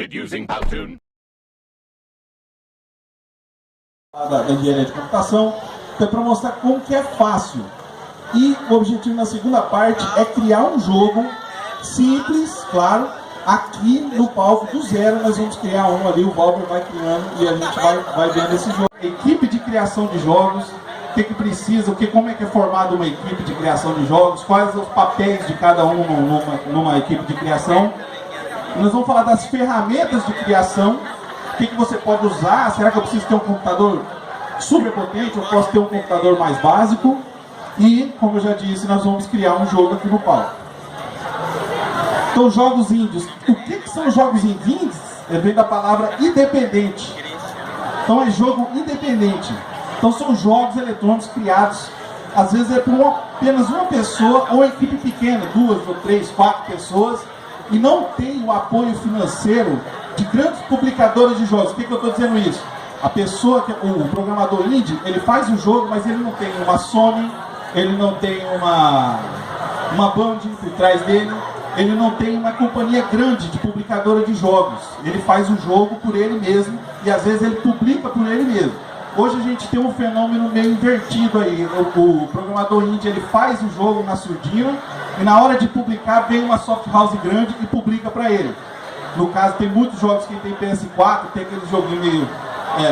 Started using Powtoon. Da engenharia de computação, é para mostrar como que é fácil. E o objetivo na segunda parte é criar um jogo simples, claro. Aqui no palco do zero nós vamos criar um ali, o Valber vai criando e a gente vai vendo esse jogo. Equipe de criação de jogos, o que precisa, como é que é formada uma equipe de criação de jogos, quais os papéis de cada um numa equipe de criação. Nós vamos falar das ferramentas de criação, o que você pode usar, será que eu preciso ter um computador super potente, eu posso ter um computador mais básico. E, como eu já disse, nós vamos criar um jogo aqui no palco. Então, jogos indies. O que são jogos indies? Vem da palavra independente. Então, é jogo independente. Então, são jogos eletrônicos criados, às vezes é por apenas uma pessoa ou uma equipe pequena, 2 ou 3, 4 pessoas, e não tem o apoio financeiro de grandes publicadores de jogos. Por que eu estou dizendo isso? A pessoa, o programador indie, ele faz o jogo, mas ele não tem uma Sony, ele não tem uma Band por trás dele, ele não tem uma companhia grande de publicadora de jogos. Ele faz o jogo por ele mesmo e às vezes ele publica por ele mesmo. Hoje a gente tem um fenômeno meio invertido aí. O programador indie, ele faz o jogo na surdina e na hora de publicar vem uma soft house grande e publica para ele. No caso, tem muitos jogos que tem PS4, tem aquele joguinho meio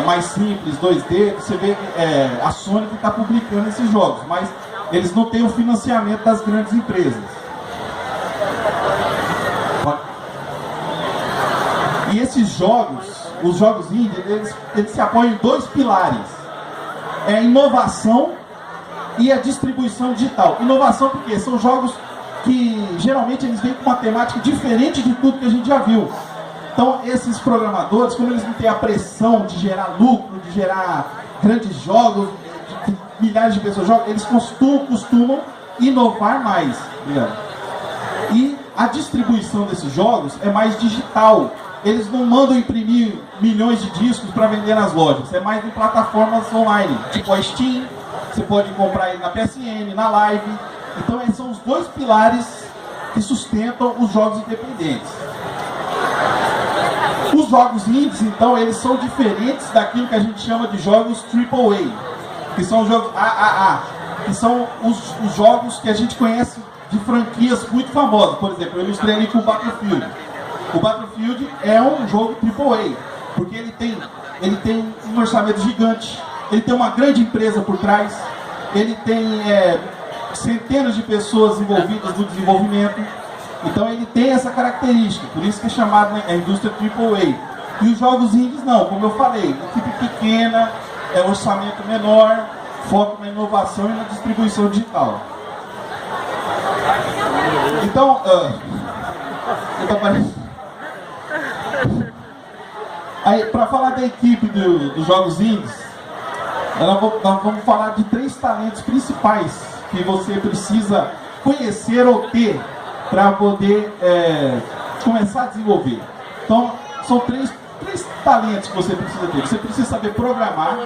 mais simples, 2D, você vê a Sony que está publicando esses jogos, mas eles não têm o financiamento das grandes empresas. E esses jogos, os jogos indie, eles se apoiam em 2 pilares. É a inovação e a distribuição digital. Inovação porque são jogos que geralmente eles vêm com uma temática diferente de tudo que a gente já viu. Então esses programadores, como eles não têm a pressão de gerar lucro, de gerar grandes jogos, de milhares de pessoas jogam, eles costumam inovar mais. E a distribuição desses jogos é mais digital. Eles não mandam imprimir milhões de discos para vender nas lojas. É mais em plataformas online, tipo a Steam. Você pode comprar ele na PSN, na Live. Então esses são os 2 pilares que sustentam os jogos independentes. Os jogos indies, então, eles são diferentes daquilo que a gente chama de jogos AAA, que são os jogos AAA, que são os jogos que a gente conhece de franquias muito famosas. Por exemplo, eu ilustrei ali com o Battlefield. O Battlefield é um jogo AAA, porque ele tem um orçamento gigante, ele tem uma grande empresa por trás, ele tem centenas de pessoas envolvidas no desenvolvimento. Então ele tem essa característica, por isso que é chamado a indústria AAA. E os jogos indies não, como eu falei, equipe pequena, orçamento menor, foco na inovação e na distribuição digital. Então, para falar da equipe dos jogos indies, nós vamos falar de 3 talentos principais que você precisa conhecer ou ter para poder começar a desenvolver. Então, são três talentos que você precisa ter. Você precisa saber programar,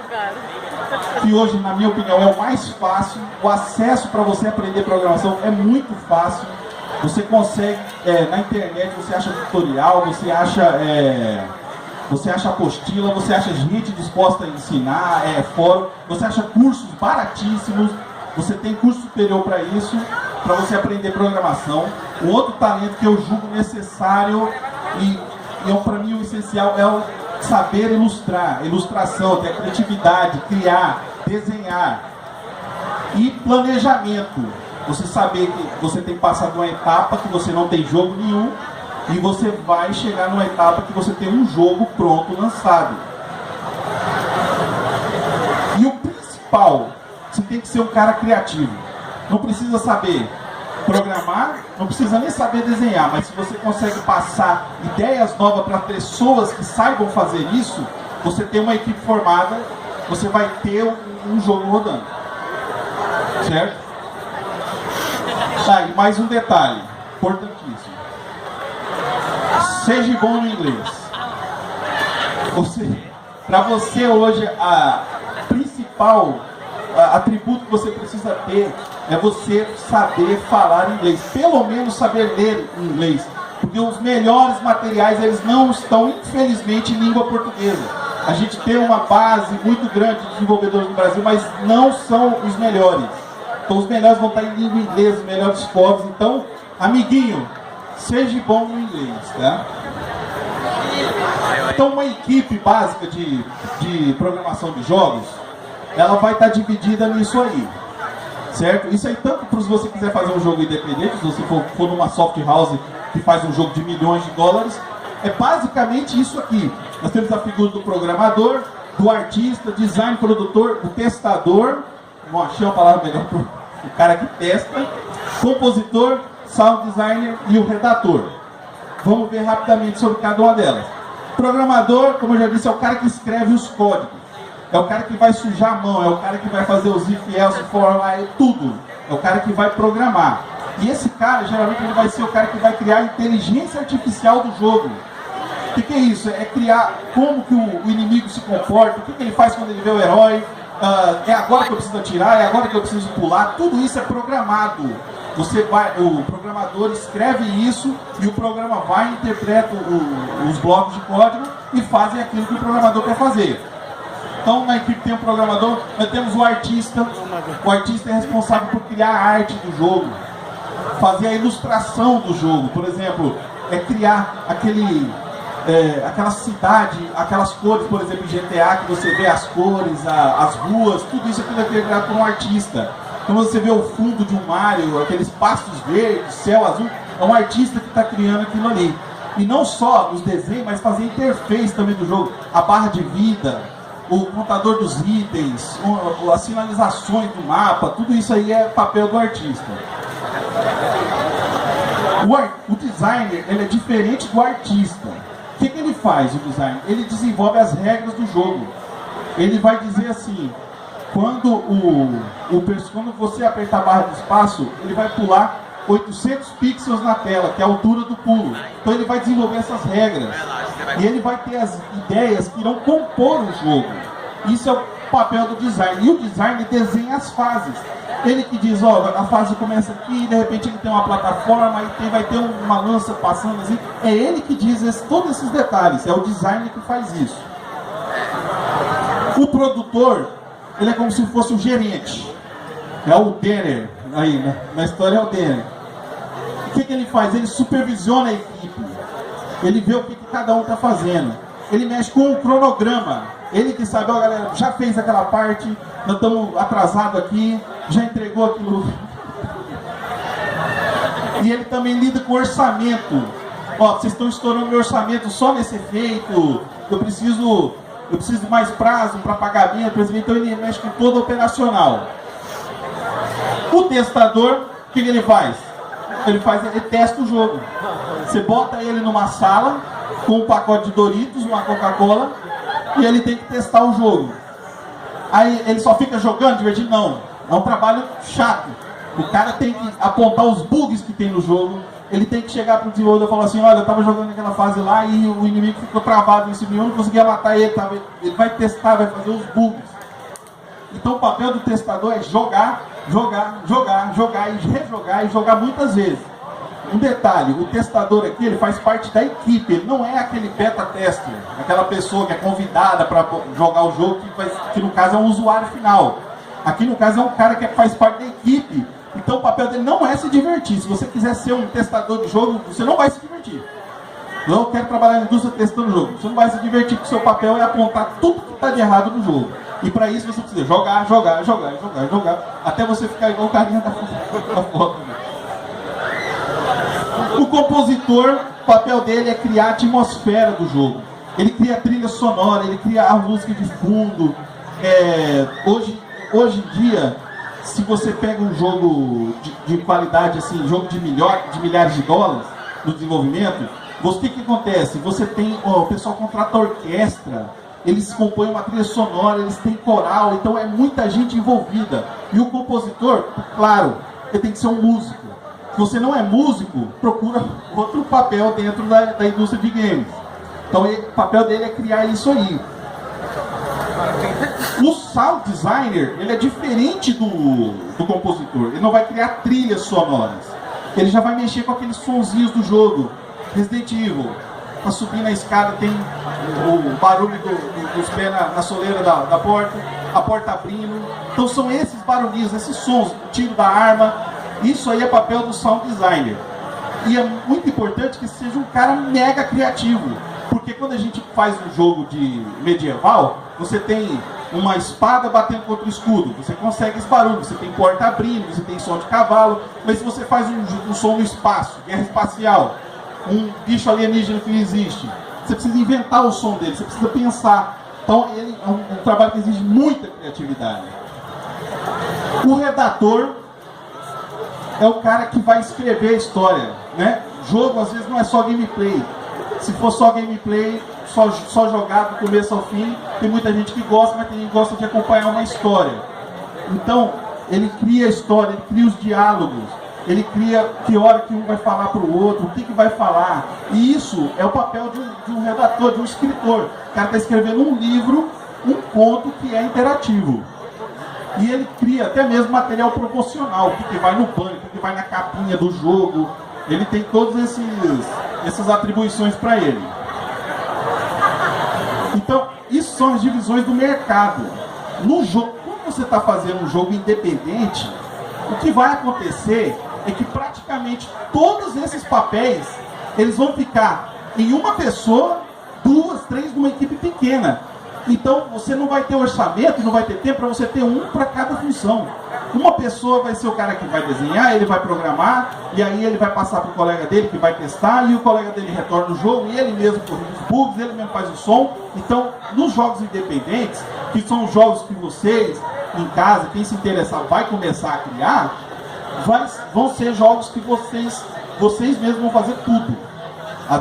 que hoje, na minha opinião, é o mais fácil. O acesso para você aprender programação é muito fácil. Você consegue, na internet, você acha tutorial, você acha apostila, você acha gente disposta a ensinar, fórum, você acha cursos baratíssimos. Você tem curso superior para isso, para você aprender programação. O outro talento que eu julgo necessário e para mim o essencial é o saber ilustrar, ilustração, ter a criatividade, criar, desenhar e planejamento. Você saber que você tem que passar de uma etapa que você não tem jogo nenhum e você vai chegar numa etapa que você tem um jogo pronto, lançado. E o principal, você tem que ser um cara criativo. Não precisa saber programar, não precisa nem saber desenhar, mas se você consegue passar ideias novas para pessoas que saibam fazer isso, você tem uma equipe formada, você vai ter um jogo rodando. Certo? Tá, e mais um detalhe, importantíssimo. Seja bom no inglês. Para você hoje, a principal atributo que você precisa ter é você saber falar inglês, pelo menos saber ler inglês. Porque os melhores materiais, eles não estão, infelizmente, em língua portuguesa. A gente tem uma base muito grande de desenvolvedores no Brasil, mas não são os melhores. Então os melhores vão estar em língua inglesa, os melhores fóruns. Então, amiguinho, seja bom no inglês, tá? Então uma equipe básica de programação de jogos, ela vai estar dividida nisso aí, certo? Isso aí tanto para se você quiser fazer um jogo independente, se você for numa soft house que faz um jogo de milhões de dólares, é basicamente isso aqui. Nós temos a figura do programador, do artista, design, produtor, do testador, não achei uma palavra melhor para o cara que testa, compositor, sound designer e o redator. Vamos ver rapidamente sobre cada uma delas. Programador, como eu já disse, é o cara que escreve os códigos. É o cara que vai sujar a mão, é o cara que vai fazer os if, else, for, while, tudo. É o cara que vai programar. E esse cara, geralmente, ele vai ser o cara que vai criar a inteligência artificial do jogo. O que é isso? É criar como que o inimigo se comporta, o que ele faz quando ele vê o herói, é agora que eu preciso atirar, é agora que eu preciso pular. Tudo isso é programado. O programador escreve isso e o programa vai, interpreta os blocos de código e fazem aquilo que o programador quer fazer. Então na equipe tem um programador, nós temos o artista. O artista é responsável por criar a arte do jogo, fazer a ilustração do jogo. Por exemplo, criar aquela cidade, aquelas cores, por exemplo, em GTA, que você vê as cores, as ruas, tudo isso aqui é criado por um artista. Então você vê o fundo de um Mario, aqueles pastos verdes, céu azul, é um artista que está criando aquilo ali. E não só os desenhos, mas fazer interface também do jogo, a barra de vida, o contador dos itens, as sinalizações do mapa, tudo isso aí é papel do artista. O designer, ele é diferente do artista. O que ele faz, o designer? Ele desenvolve as regras do jogo. Ele vai dizer assim, quando você apertar a barra de espaço, ele vai pular 800 pixels na tela, que é a altura do pulo. Então ele vai desenvolver essas regras. E ele vai ter as ideias que irão compor o jogo. Isso é o papel do design. E o design desenha as fases. Ele que diz, a fase começa aqui, de repente ele tem uma plataforma, aí vai ter uma lança passando assim. É ele que diz todos esses detalhes. É o design que faz isso. O produtor, ele é como se fosse o gerente. É o Denner. Aí, né? Na história é o Denner. O que ele faz? Ele supervisiona a equipe. Ele vê o que cada um está fazendo. Ele mexe com o cronograma. Ele que sabe, galera, já fez aquela parte, nós estamos atrasados aqui, já entregou aquilo. E ele também lida com orçamento. Vocês estão estourando meu orçamento só nesse efeito. Eu preciso de mais prazo para pagamento. Então ele mexe com todo o operacional. O testador, o que ele faz? Ele testa o jogo. Você bota ele numa sala com um pacote de Doritos, uma Coca-Cola, e ele tem que testar o jogo. Aí ele só fica jogando, divertido? Não. É um trabalho chato. O cara tem que apontar os bugs que tem no jogo. Ele tem que chegar para o desenvolvedor e falar assim, olha, eu estava jogando naquela fase lá e o inimigo ficou travado em cima, eu não conseguia matar ele. Ele vai testar, vai fazer os bugs. Então o papel do testador é jogar e rejogar e jogar muitas vezes. Um detalhe, o testador aqui, ele faz parte da equipe, ele não é aquele beta tester, aquela pessoa que é convidada para jogar o jogo, que no caso é um usuário final. Aqui no caso é um cara que faz parte da equipe, então o papel dele não é se divertir. Se você quiser ser um testador de jogo, você não vai se divertir. Eu quero trabalhar na indústria testando o jogo, você não vai se divertir, porque o seu papel é apontar tudo que está de errado no jogo. E para isso você precisa jogar, até você ficar igual o carinha da foto. O compositor, o papel dele é criar a atmosfera do jogo. Ele cria a trilha sonora, ele cria a música de fundo. Hoje em dia, se você pega um jogo de qualidade, assim, jogo de milhares de dólares no desenvolvimento, o que acontece? Você tem, o pessoal contrata orquestra, eles compõem uma trilha sonora, eles têm coral, então é muita gente envolvida. E o compositor, claro, ele tem que ser um músico. Se você não é músico, procura outro papel dentro da indústria de games. Então o papel dele é criar isso aí. O sound designer, ele é diferente do compositor. Ele não vai criar trilhas sonoras. Ele já vai mexer com aqueles sonzinhos do jogo. Resident Evil, para subir na escada tem o barulho dos pés na soleira da porta, a porta abrindo. Então são esses barulhinhos, esses sons, o tiro da arma. Isso aí é papel do sound designer. E é muito importante que seja um cara mega criativo. Porque quando a gente faz um jogo de medieval, você tem uma espada batendo contra o escudo, você consegue esse barulho, você tem porta abrindo, você tem som de cavalo. Mas se você faz um som no espaço, guerra espacial, um bicho alienígena que não existe, você precisa inventar o som dele, você precisa pensar. Então ele é um trabalho que exige muita criatividade. O redator é o cara que vai escrever a história, né? Jogo às vezes não é só gameplay. Se for só gameplay, só jogar do começo ao fim, tem muita gente que gosta, mas tem gente que gosta de acompanhar uma história. Então, ele cria a história, ele cria os diálogos, ele cria que hora que um vai falar para o outro, o que vai falar. E isso é o papel de um redator, de um escritor. O cara está escrevendo um livro, um conto que é interativo. E ele cria até mesmo material promocional, o que vai no banner, o que vai na capinha do jogo. Ele tem todas essas atribuições para ele. Então, isso são as divisões do mercado. No jogo, quando você está fazendo um jogo independente, o que vai acontecer é que praticamente todos esses papéis, eles vão ficar em uma pessoa, 2, 3 numa equipe pequena. Então você não vai ter orçamento, não vai ter tempo para você ter um para cada função. Uma pessoa vai ser o cara que vai desenhar, ele vai programar, e aí ele vai passar para o colega dele que vai testar, e o colega dele retorna o jogo, e ele mesmo corrige os bugs, ele mesmo faz o som. Então, nos jogos independentes, que são os jogos que vocês, em casa, quem se interessar vai começar a criar, vão ser jogos que vocês mesmos vão fazer tudo.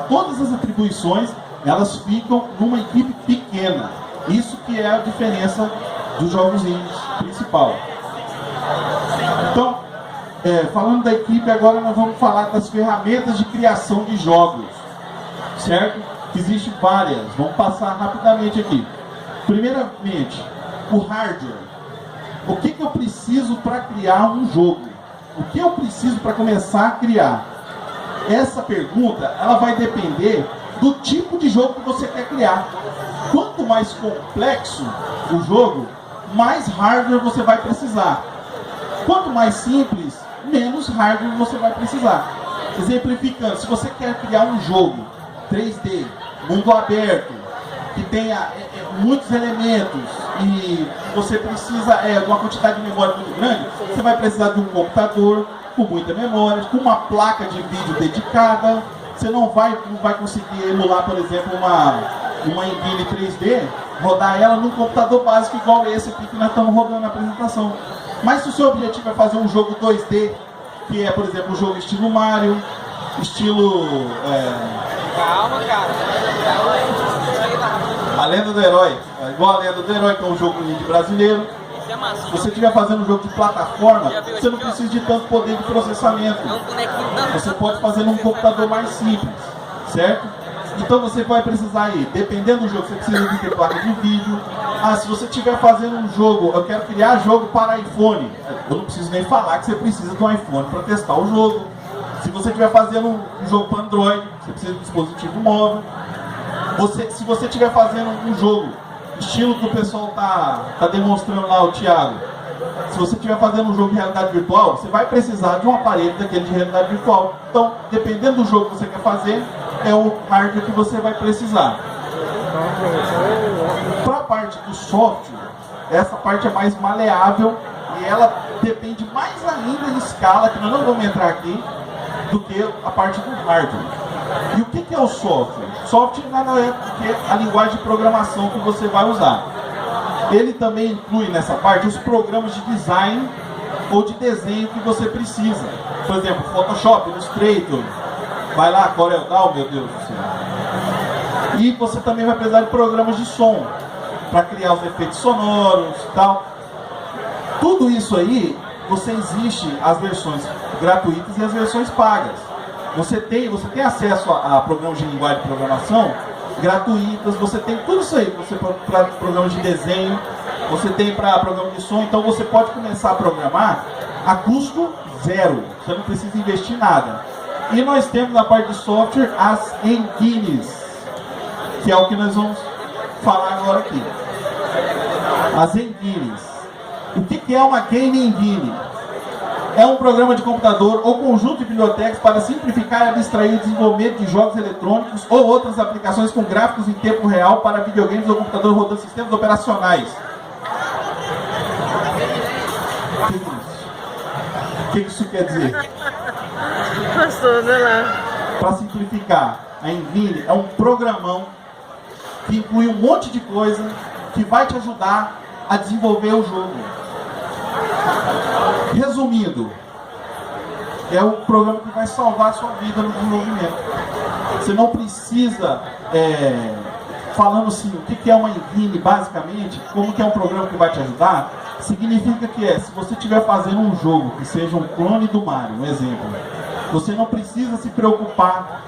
Todas as atribuições, elas ficam numa equipe pequena. Isso que é a diferença dos jogos indies principal. Então, falando da equipe, agora nós vamos falar das ferramentas de criação de jogos, certo? Existem várias, vamos passar rapidamente aqui. Primeiramente, o hardware. O que eu preciso para criar um jogo? O que eu preciso para começar a criar? Essa pergunta, ela vai depender do tipo de jogo que você quer criar. Quanto mais complexo o jogo, mais hardware você vai precisar. Quanto mais simples, menos hardware você vai precisar. Exemplificando, se você quer criar um jogo 3D, mundo aberto, que tenha muitos elementos e você precisa de uma quantidade de memória muito grande, você vai precisar de um computador com muita memória, com uma placa de vídeo dedicada. Você não vai conseguir emular, por exemplo, uma engine 3D, rodar ela num computador básico igual esse aqui que nós estamos rodando na apresentação. Mas se o seu objetivo é fazer um jogo 2D, que é, por exemplo, um jogo estilo Mario, estilo... Calma, cara. A Lenda do Herói, igual a Lenda do Herói, que é um jogo indie brasileiro. Se você estiver fazendo um jogo de plataforma, você não precisa de tanto poder de processamento. Você pode fazer num computador mais simples, certo? Então você vai precisar aí, dependendo do jogo, você precisa de ter placa de vídeo. Se você estiver fazendo um jogo, eu quero criar jogo para iPhone, eu não preciso nem falar que você precisa de um iPhone para testar o jogo. Se você estiver fazendo um jogo para Android, você precisa de um dispositivo móvel. Se você estiver fazendo um jogo estilo que o pessoal tá demonstrando lá, o Thiago, se você estiver fazendo um jogo de realidade virtual, você vai precisar de um aparelho daquele de realidade virtual. Então, dependendo do jogo que você quer fazer, é o hardware que você vai precisar. Para a parte do software, essa parte é mais maleável e ela depende mais ainda em escala, que nós não vamos entrar aqui, do que a parte do hardware. E o que é o software? Software nada é do que a linguagem de programação que você vai usar. Ele também inclui nessa parte os programas de design ou de desenho que você precisa. Por exemplo, Photoshop, Illustrator, vai lá, CorelDRAW, meu Deus do céu. E você também vai precisar de programas de som para criar os efeitos sonoros e tal. Tudo isso aí, existe as versões gratuitas e as versões pagas. Você tem acesso a programas de linguagem de programação gratuitas, você tem tudo isso aí, para programas de desenho, você tem para programa de som, então você pode começar a programar a custo zero, você não precisa investir nada. E nós temos na parte de software as engines, que é o que nós vamos falar agora aqui. As engines. O que é uma game engine? É um programa de computador ou conjunto de bibliotecas para simplificar e abstrair o desenvolvimento de jogos eletrônicos ou outras aplicações com gráficos em tempo real para videogames ou computador rodando sistemas operacionais. O que isso quer dizer? Passou, né lá? Para simplificar, a engine é um programão que inclui um monte de coisa que vai te ajudar a desenvolver o jogo. Resumindo, é o programa que vai salvar a sua vida no desenvolvimento. Você não precisa, falando assim, o que é uma engine basicamente, como que é um programa que vai te ajudar, significa que se você estiver fazendo um jogo que seja um clone do Mario, um exemplo, você não precisa se preocupar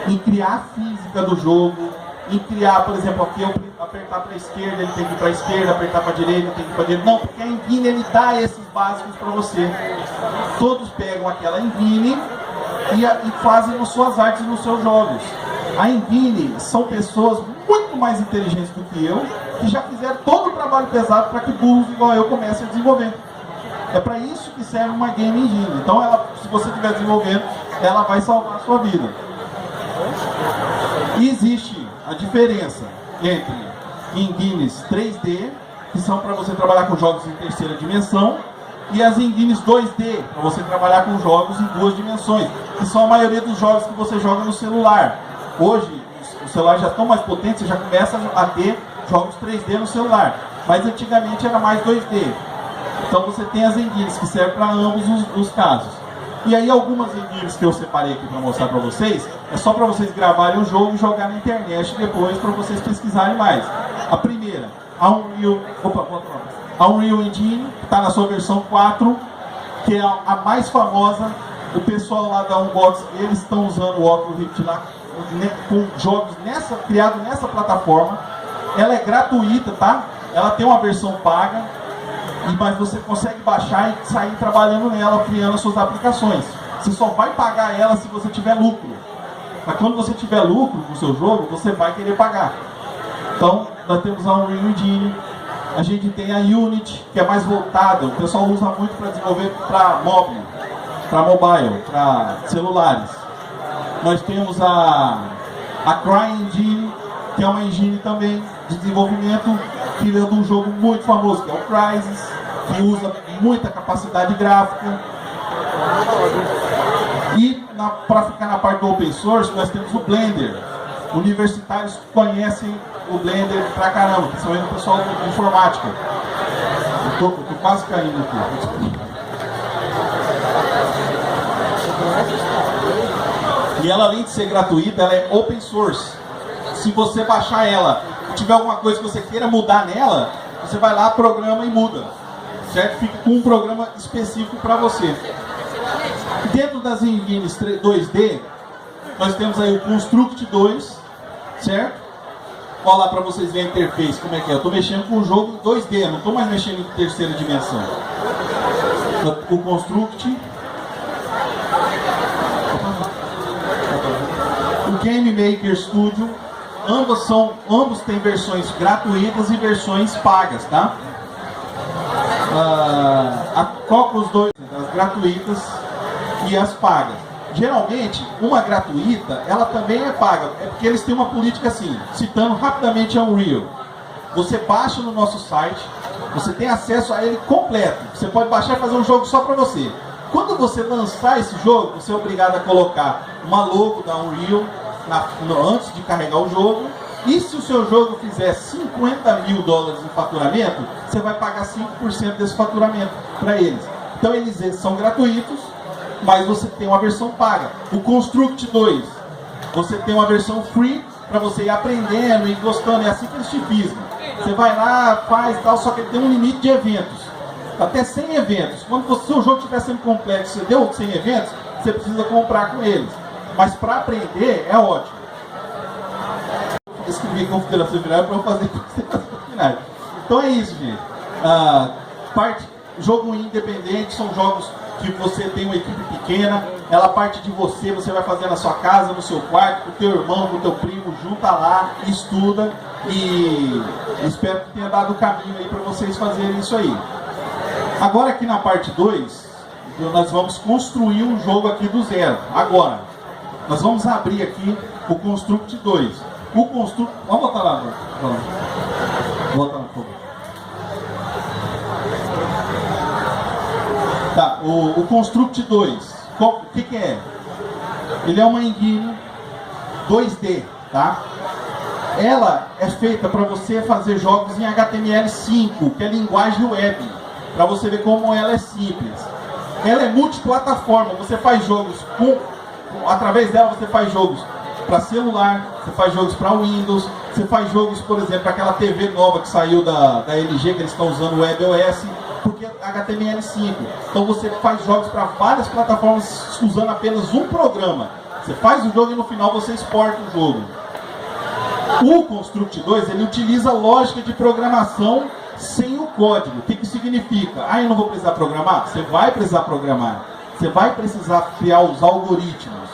em criar a física do jogo, em criar, por exemplo, aqui eu apertar para a esquerda, ele tem que ir para a esquerda, apertar para a direita, ele tem que ir para a direita. Não, porque a engine ele dá esses básicos para você. Todos pegam aquela engine e fazem as suas artes nos seus jogos. A engine são pessoas muito mais inteligentes do que eu, que já fizeram todo o trabalho pesado para que burros igual eu comecem a desenvolver. É para isso que serve uma game engine. Então, se você estiver desenvolvendo, ela vai salvar a sua vida. E existe a diferença entre engines 3D, que são para você trabalhar com jogos em terceira dimensão, e as engines 2D, para você trabalhar com jogos em duas dimensões, que são a maioria dos jogos que você joga no celular. Hoje, os celulares já estão mais potentes, você já começa a ter jogos 3D no celular, mas antigamente era mais 2D. Então você tem as engines que servem para ambos os casos. E aí algumas engines que eu separei aqui para mostrar para vocês, é só para vocês gravarem o jogo e jogar na internet depois para vocês pesquisarem mais. A primeira, a Unreal Engine, que está na sua versão 4, que é a mais famosa. O pessoal lá da Unbox, eles estão usando o Oculus Rift lá com jogos criados nessa plataforma. Ela é gratuita, tá? Ela tem uma versão paga, mas você consegue baixar e sair trabalhando nela, criando as suas aplicações. Você só vai pagar ela se você tiver lucro. Mas quando você tiver lucro no seu jogo, você vai querer pagar. Então, nós temos a Unreal Engine, a gente tem a Unity, que é mais voltada, o pessoal usa muito para desenvolver para mobile, para celulares. Nós temos a CryEngine, que é uma engine também de desenvolvimento, que veio de um jogo muito famoso, que é o Crysis, que usa muita capacidade gráfica. E para ficar na parte do open source, nós temos o Blender. Universitários conhecem o Blender pra caramba, principalmente o pessoal de informática. Eu tô quase caindo aqui. E ela, além de ser gratuita, ela é open source. Se você baixar ela e tiver alguma coisa que você queira mudar nela, você vai lá, programa e muda. Certo? Fica com um programa específico para você. Dentro das engines 2D, nós temos aí o Construct 2, certo? Olha lá para vocês verem a interface, como é que é. Eu estou mexendo com o jogo em 2D, não estou mais mexendo em terceira dimensão. O Construct. O Game Maker Studio. Ambos têm versões gratuitas e versões pagas, tá? Qual que os dois? As gratuitas e as pagas. Geralmente, uma gratuita, ela também é paga. É porque eles têm uma política assim, citando rapidamente a Unreal. Você baixa no nosso site, você tem acesso a ele completo. Você pode baixar e fazer um jogo só para você. Quando você lançar esse jogo, você é obrigado a colocar uma logo da Unreal antes de carregar o jogo. E se o seu jogo fizer $50 mil em faturamento, você vai pagar 5% desse faturamento para eles. Então eles são gratuitos, mas você tem uma versão paga. O Construct 2, você tem uma versão free para você ir aprendendo e gostando. É assim que eles te fisgam. Você vai lá, faz tal, só que ele tem um limite de eventos. Até 100 eventos. Quando o seu jogo estiver sendo complexo, você deu 100 eventos, você precisa comprar com eles. Mas para aprender é ótimo. Escrevi configuração final para eu fazer configuração final. Então é isso, gente. Jogo independente são jogos que você tem uma equipe pequena, ela parte de você, você vai fazer na sua casa, no seu quarto, com o teu irmão, com o teu primo, junta lá, estuda e espero que tenha dado o caminho aí para vocês fazerem isso aí. Agora aqui na parte 2, nós vamos construir um jogo aqui do zero. Agora, nós vamos abrir aqui o Construct 2. O Construct... Vamos botar lá. Volta lá, por favor. Tá, o Construct 2. O que é? Ele é uma engine 2D, tá? Ela é feita para você fazer jogos em HTML5, que é linguagem web, para você ver como ela é simples. Ela é multiplataforma, você faz jogos através dela você faz jogos para celular, você faz jogos para Windows, você faz jogos, por exemplo, para aquela TV nova que saiu da LG, que eles estão usando o WebOS, porque é HTML5. Então você faz jogos para várias plataformas usando apenas um programa. Você faz o jogo e no final você exporta o jogo. O Construct 2, ele utiliza lógica de programação sem o código. O que que significa? Ah, eu não vou precisar programar? Você vai precisar programar. Você vai precisar criar os algoritmos.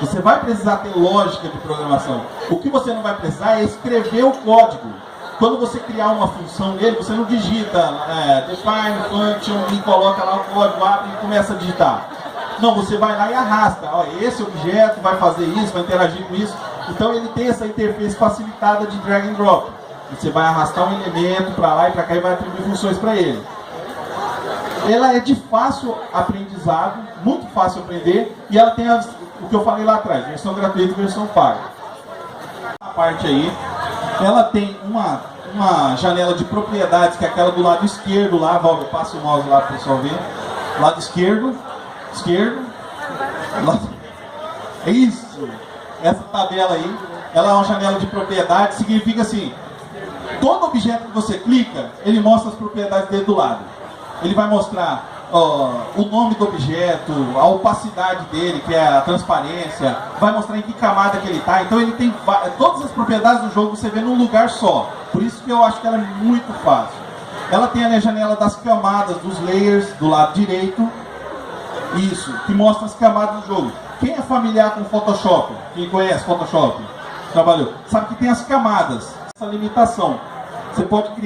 Você vai precisar ter lógica de programação. O que você não vai precisar é escrever o código. Quando você criar uma função nele, você não digita define, function, e coloca lá o código, abre e começa a digitar. Não, você vai lá e arrasta. Ó, esse objeto vai fazer isso, vai interagir com isso. Então ele tem essa interface facilitada de drag and drop. Você vai arrastar um elemento para lá e para cá e vai atribuir funções para ele. Ela é de fácil aprendizado, muito fácil aprender, e ela tem o que eu falei lá atrás, versão gratuita e versão paga. A parte aí, ela tem uma janela de propriedades, que é aquela do lado esquerdo lá, Valber, passa o mouse lá para o pessoal ver. Lado esquerdo, é isso, essa tabela aí, ela é uma janela de propriedades, significa assim, todo objeto que você clica, ele mostra as propriedades dele do lado. Ele vai mostrar o nome do objeto, a opacidade dele, que é a transparência, vai mostrar em que camada que ele está. Então ele tem todas as propriedades do jogo, você vê num lugar só. Por isso que eu acho que ela é muito fácil. Ela tem ali a janela das camadas, dos layers, do lado direito. Isso, que mostra as camadas do jogo. Quem é familiar com Photoshop? Quem conhece Photoshop? Trabalhou. Sabe que tem as camadas, essa limitação. Você pode criar